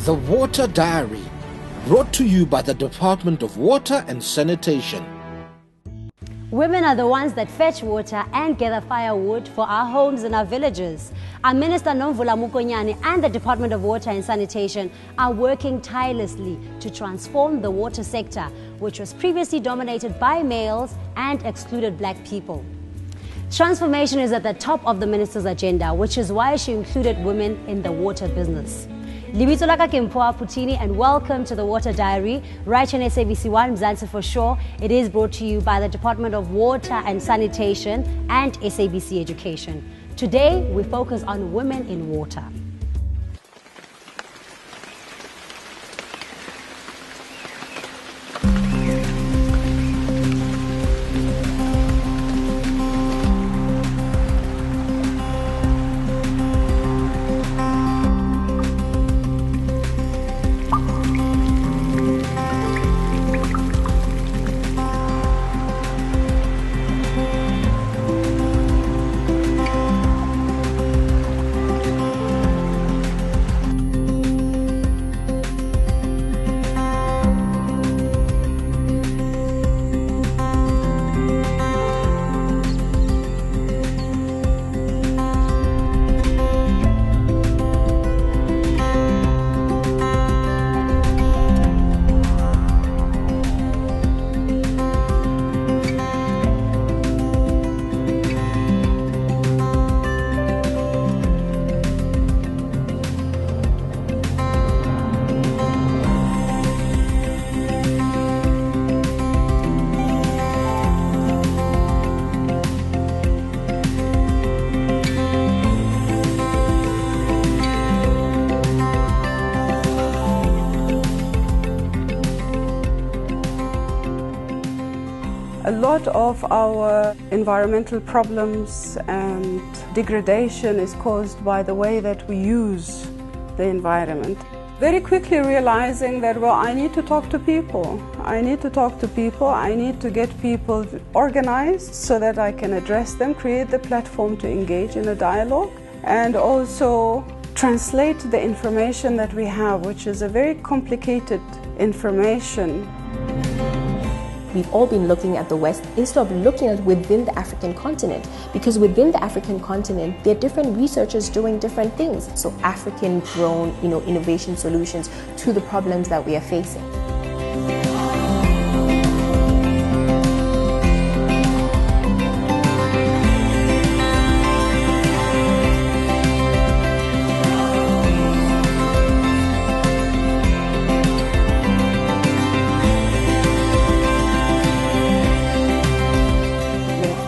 The Water Diary, brought to you by the Department of Water and Sanitation. Women are the ones that fetch water and gather firewood for our homes and our villages. Our Minister Nomvula Mokonyane and the Department of Water and Sanitation are working tirelessly to transform the water sector, which was previously dominated by males and excluded black people. Transformation is at the top of the minister's agenda, which is why she included women in the water business. Libito laka ke Mpho Phuthini, and welcome to the Water Diary, right on SABC1 Mzansi for sure. It is brought to you by the Department of Water and Sanitation and SABC Education. Today, we focus on women in water. A lot of our environmental problems and degradation is caused by the way that we use the environment. Very quickly realizing that, well, I need to talk to people. I need to talk to people. I need to get people organized so that I can address them, create the platform to engage in a dialogue, and also translate the information that we have, which is a very complicated information. We've all been looking at the West instead of looking at within the African continent, because within the African continent there are different researchers doing different things. So African grown, innovation solutions to the problems that we are facing.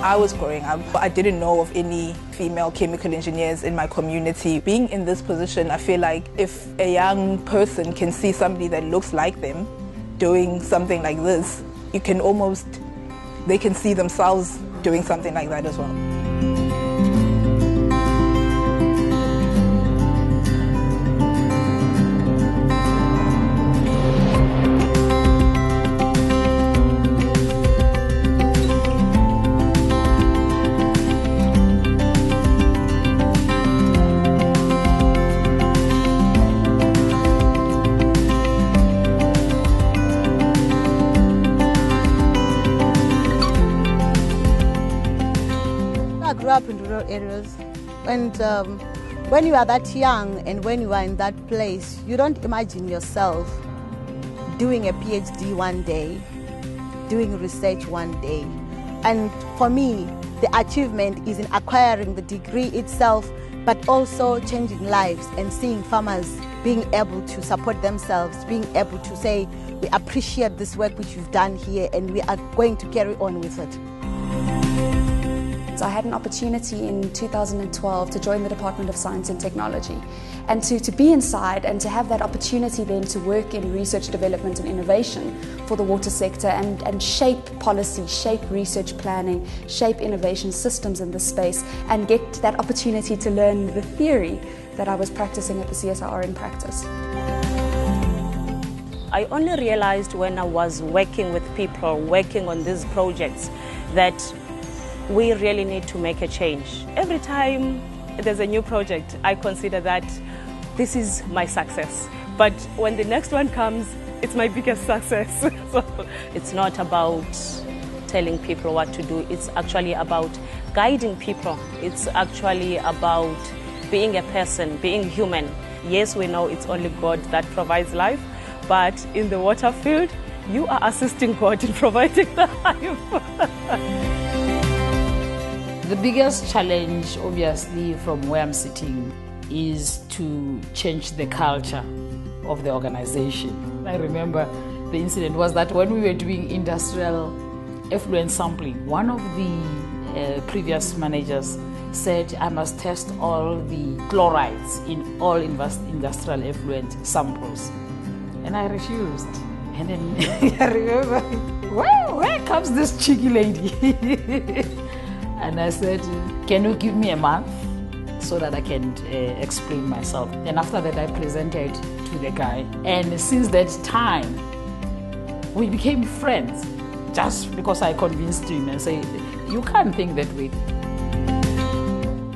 I was growing up, but I didn't know of any female chemical engineers in my community. Being in this position, I feel like if a young person can see somebody that looks like them doing something like this, they can see themselves doing something like that as well. I grew up in rural areas, and when you are that young and when you are in that place, you don't imagine yourself doing a PhD one day, doing research one day. And for me, the achievement is in acquiring the degree itself, but also changing lives and seeing farmers being able to support themselves, being able to say, we appreciate this work which you've done here and we are going to carry on with it. So I had an opportunity in 2012 to join the Department of Science and Technology, and to be inside and to have that opportunity then to work in research, development and innovation for the water sector and shape policy, shape research planning, shape innovation systems in this space, and get that opportunity to learn the theory that I was practicing at the CSIR in practice. I only realized when I was working with people, working on these projects, that we really need to make a change. Every time there's a new project, I consider that this is my success, But when the next one comes, it's my biggest success. So it's not about telling people what to do. It's actually about guiding people. It's actually about being a person, being human. Yes, we know it's only God that provides life, but in the water field, you are assisting God in providing the life. The biggest challenge, obviously, from where I'm sitting is to change the culture of the organization. I remember the incident was that when we were doing industrial effluent sampling, one of the previous managers said I must test all the chlorides in all industrial effluent samples. And I refused. And then I remember, where comes this cheeky lady? And I said, can you give me a month so that I can explain myself? And after that, I presented to the guy. And since that time, we became friends just because I convinced him and said, you can't think that way.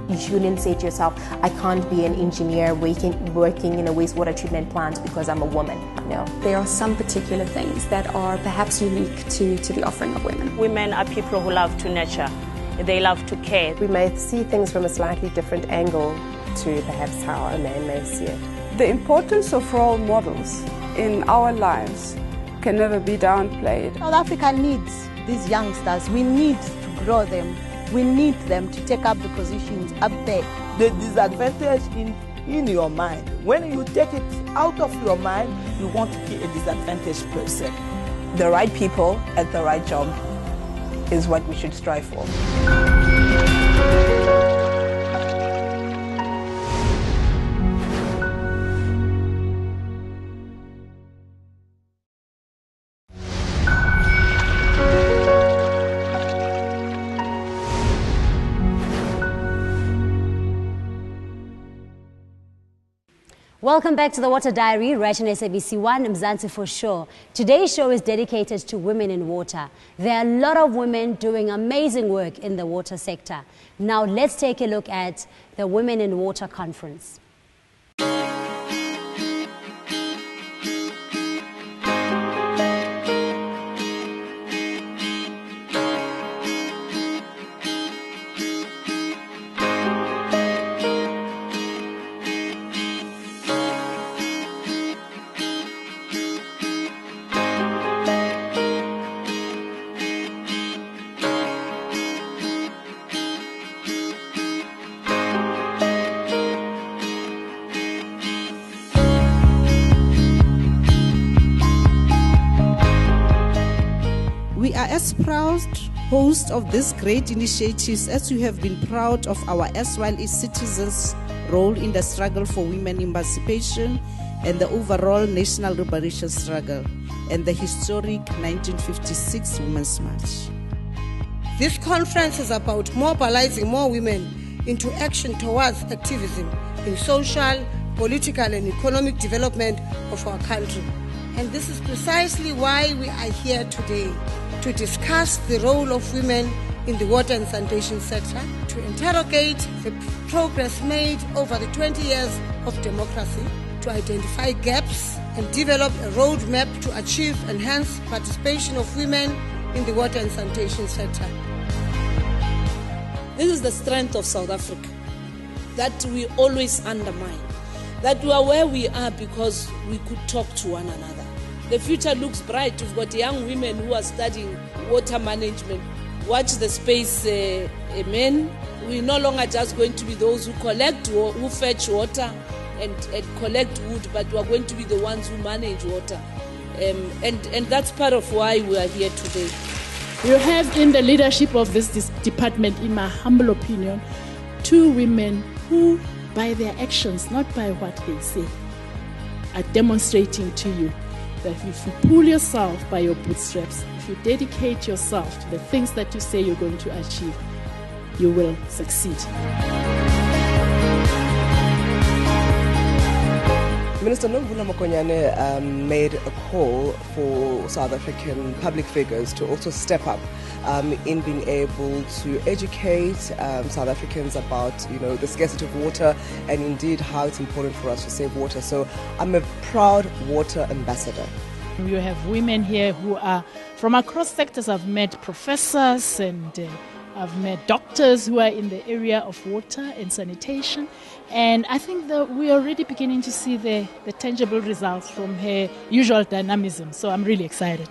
You shouldn't say to yourself, I can't be an engineer working in a wastewater treatment plant because I'm a woman. No. There are some particular things that are perhaps unique to the offering of women. Women are people who love to nurture. They love to care. We may see things from a slightly different angle to perhaps how a man may see it. The importance of role models in our lives can never be downplayed. South Africa needs these youngsters. We need to grow them. We need them to take up the positions up there. The disadvantage in your mind, when you take it out of your mind, you want to be a disadvantaged person. The right people at the right job is what we should strive for. Welcome back to the Water Diary, right on SABC1, Mzansi for sure. Today's show is dedicated to women in water. There are a lot of women doing amazing work in the water sector. Now let's take a look at the Women in Water Conference. We are as proud hosts of these great initiatives as we have been proud of our SYL citizens' role in the struggle for women emancipation and the overall national liberation struggle and the historic 1956 Women's March. This conference is about mobilizing more women into action towards activism in social, political and economic development of our country. And this is precisely why we are here today, to discuss the role of women in the water and sanitation sector, to interrogate the progress made over the 20 years of democracy, to identify gaps and develop a roadmap to achieve enhanced participation of women in the water and sanitation sector. This is the strength of South Africa, that we always undermine, that we are where we are because we could talk to one another. The future looks bright. We've got young women who are studying water management. Watch the space, men. We're no longer just going to be those who collect, who fetch water and collect wood, but we're going to be the ones who manage water. And that's part of why we are here today. You have in the leadership of this department, in my humble opinion, two women who, by their actions, not by what they say, are demonstrating to you that if you pull yourself by your bootstraps, if you dedicate yourself to the things that you say you're going to achieve, you will succeed. Minister Nomvula Mokonyane made a call for South African public figures to also step up in being able to educate South Africans about, the scarcity of water and indeed how it's important for us to save water. So I'm a proud water ambassador. You have women here who are from across sectors. I've met professors and I've met doctors who are in the area of water and sanitation, and I think that we are already beginning to see the tangible results from her usual dynamism, so I'm really excited.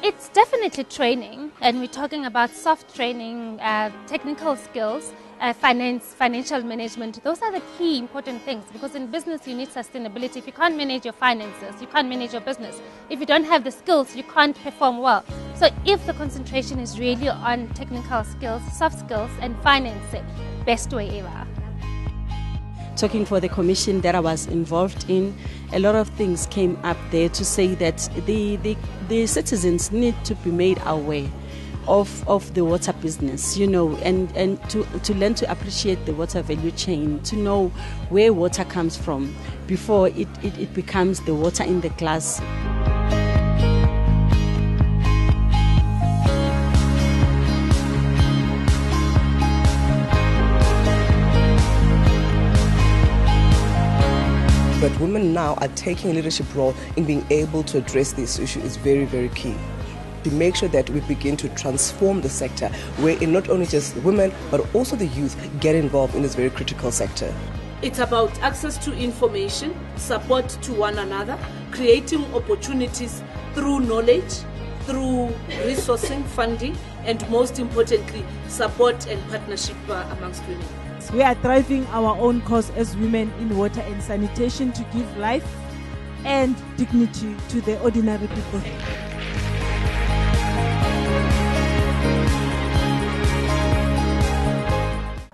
It's definitely training, and we're talking about soft training, technical skills, financial management. Those are the key important things, because in business you need sustainability. If you can't manage your finances, you can't manage your business. If you don't have the skills, you can't perform well. So if the concentration is really on technical skills, soft skills and financing, best way ever. Talking for the commission that I was involved in, a lot of things came up there to say that the citizens need to be made aware of the water business, and to learn to appreciate the water value chain, to know where water comes from before it becomes the water in the glass. But women now are taking a leadership role in being able to address this issue is very, very key. To make sure that we begin to transform the sector, where not only just women, but also the youth get involved in this very critical sector. It's about access to information, support to one another, creating opportunities through knowledge, through resourcing, funding, and most importantly, support and partnership amongst women. We are driving our own cause as women in water and sanitation to give life and dignity to the ordinary people.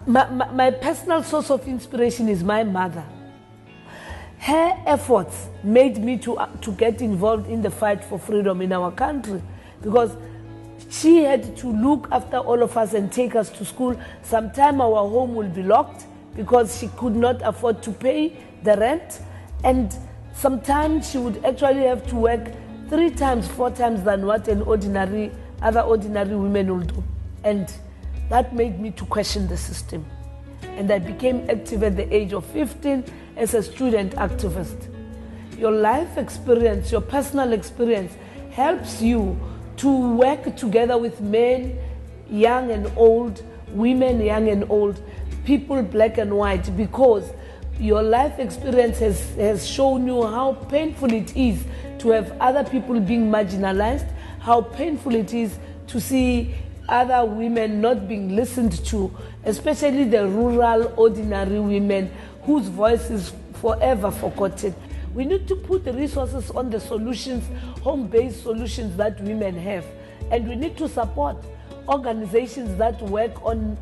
My personal source of inspiration is my mother. Her efforts made me to get involved in the fight for freedom in our country, because she had to look after all of us and take us to school. Sometimes our home will be locked because she could not afford to pay the rent, and sometimes she would actually have to work 3 times, 4 times than what other ordinary women will do. And that made me to question the system. And I became active at the age of 15 as a student activist. Your life experience, your personal experience helps you to work together with men, young and old, women, young and old, people black and white, because your life experience has shown you how painful it is to have other people being marginalized, how painful it is to see other women not being listened to, especially the rural, ordinary women whose voice is forever forgotten. We need to put the resources on the solutions, home-based solutions that women have. And we need to support organizations that work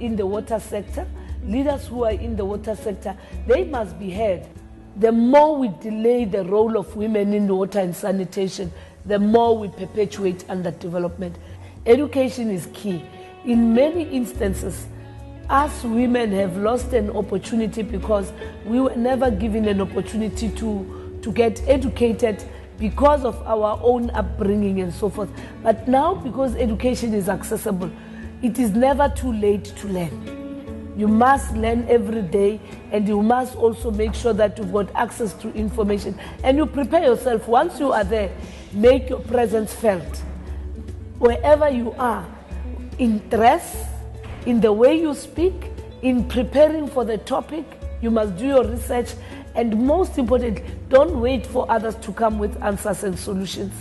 in the water sector, leaders who are in the water sector. They must be heard. The more we delay the role of women in water and sanitation, the more we perpetuate underdevelopment. Education is key. In many instances, us women have lost an opportunity because we were never given an opportunity to get educated because of our own upbringing and so forth. But now, because education is accessible, it is never too late to learn. You must learn every day, and you must also make sure that you've got access to information. And you prepare yourself. Once you are there, make your presence felt. Wherever you are, in dress, in the way you speak, in preparing for the topic, you must do your research. And most importantly, don't wait for others to come with answers and solutions.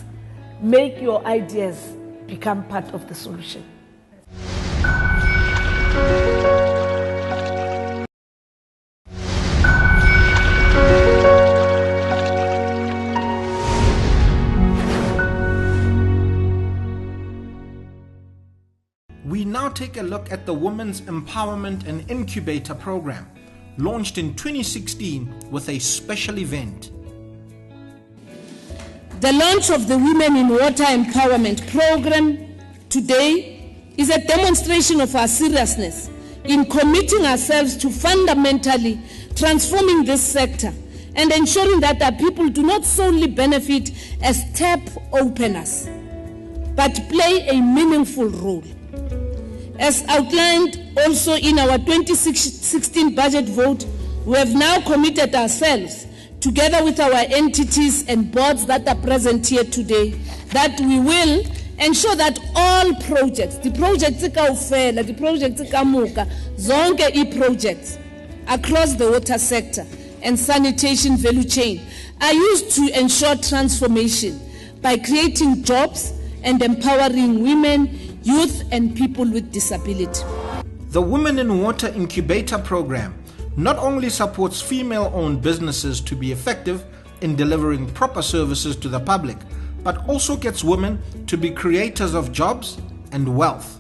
Make your ideas become part of the solution. We now take a look at the Women's Empowerment and Incubator Program, launched in 2016 with a special event. The launch of the Women in Water Empowerment Program today is a demonstration of our seriousness in committing ourselves to fundamentally transforming this sector and ensuring that our people do not solely benefit as tap openers, but play a meaningful role. As outlined also in our 2016 budget vote, we have now committed ourselves, together with our entities and boards that are present here today, that we will ensure that all projects, the projects kaufela, the projects kamuka, zonke e-projects across the water sector and sanitation value chain are used to ensure transformation by creating jobs and empowering women, youth and people with disability. The Women in Water Incubator Program not only supports female-owned businesses to be effective in delivering proper services to the public, but also gets women to be creators of jobs and wealth.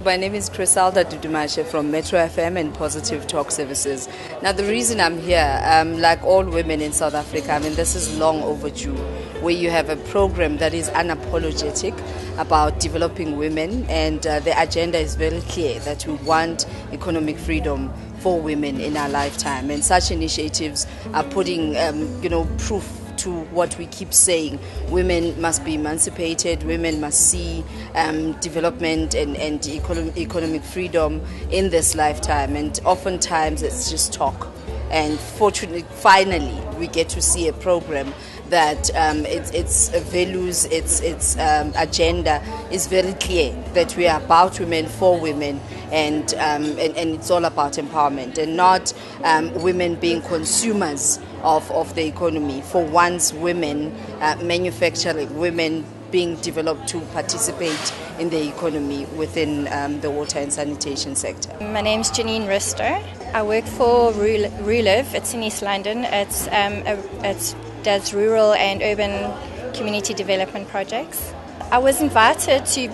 My name is Crisalda Dudumashe from Metro FM and Positive Talk Services. Now the reason I'm here, like all women in South Africa, this is long overdue, where you have a program that is unapologetic about developing women, and the agenda is very clear that we want economic freedom for women in our lifetime, and such initiatives are putting proof to what we keep saying. Women must be emancipated, women must see development and economic freedom in this lifetime, and oftentimes it's just talk. And fortunately, finally, we get to see a program that its values, its agenda is very clear, that we are about women, for women, and it's all about empowerment, and not women being consumers of the economy. For once, women manufacturing, women being developed to participate in the economy within the water and sanitation sector. My name's Janine Rister. I work for Ruliv. It's in East London. It does rural and urban community development projects. I was invited to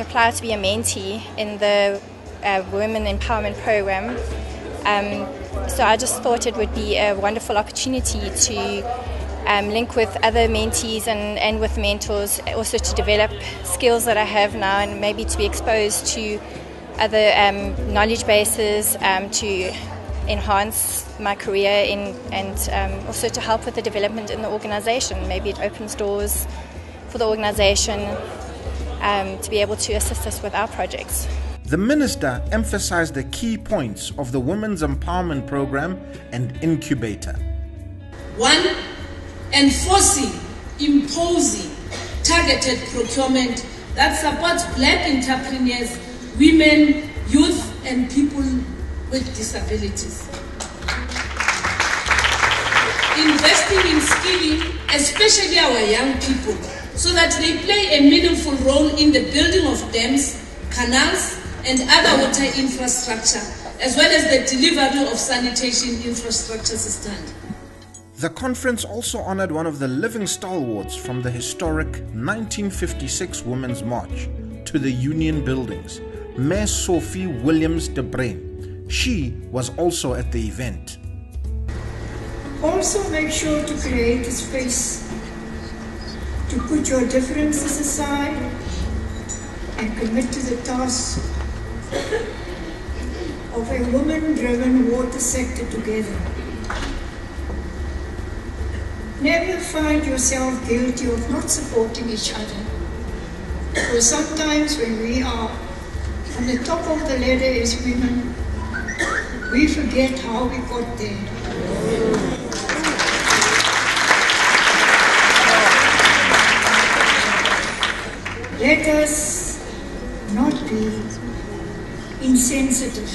apply to be a mentee in the Women Empowerment Program. So I just thought it would be a wonderful opportunity to link with other mentees and with mentors, also to develop skills that I have now, and maybe to be exposed to other knowledge bases to enhance my career and also to help with the development in the organisation. Maybe it opens doors for the organisation to be able to assist us with our projects. The minister emphasized the key points of the Women's Empowerment Program and Incubator. 1. Enforcing, imposing targeted procurement that supports black entrepreneurs, women, youth and people with disabilities. Investing in skilling, especially our young people, so that they play a meaningful role in the building of dams, canals and other water infrastructure, as well as the delivery of sanitation infrastructure systems. The conference also honored one of the living stalwarts from the historic 1956 Women's March to the Union Buildings, Mayor Sophie Williams de Bruyn. She was also at the event. Also make sure to create a space to put your differences aside and commit to the task of a woman-driven water sector together. Never find yourself guilty of not supporting each other. Because sometimes when we are on the top of the ladder as women, we forget how we got there. Let us not be insensitive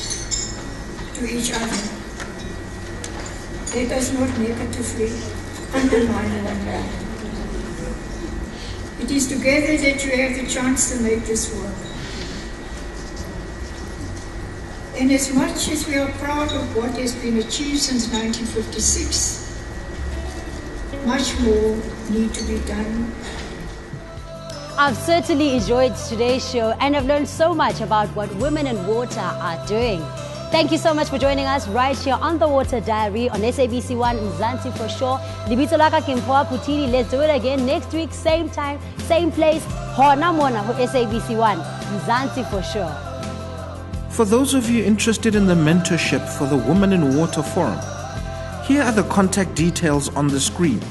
to each other. Let us not negatively undermine one another. It is together that you have the chance to make this work. And as much as we are proud of what has been achieved since 1956, much more need to be done. I've certainly enjoyed today's show and I've learned so much about what Women in Water are doing. Thank you so much for joining us right here on The Water Diary on SABC1 Mzansi for sure. Libito laka Kimpoa Putini. Let's do it again next week, same time, same place. Hona mona for SABC1 Mzansi for sure. For those of you interested in the mentorship for the Women in Water Forum, here are the contact details on the screen.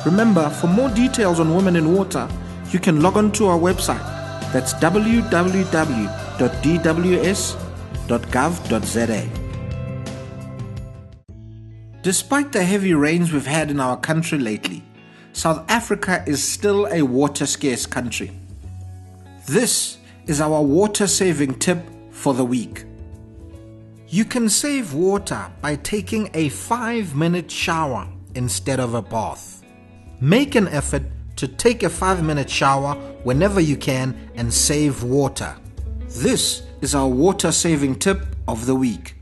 Remember, for more details on Women in Water, you can log on to our website. That's www.dws.gov.za. Despite the heavy rains we've had in our country lately, South Africa is still a water-scarce country. This is our water-saving tip for the week. You can save water by taking a 5-minute shower instead of a bath. Make an effort to take a 5-minute shower whenever you can and save water. This is our water-saving tip of the week.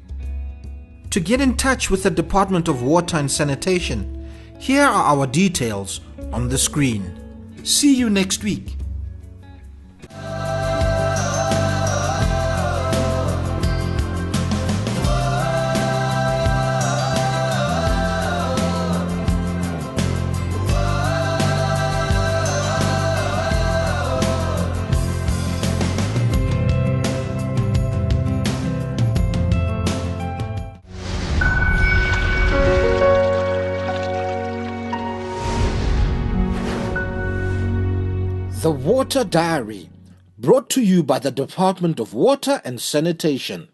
To get in touch with the Department of Water and Sanitation, here are our details on the screen. See you next week. The Water Diary, brought to you by the Department of Water and Sanitation.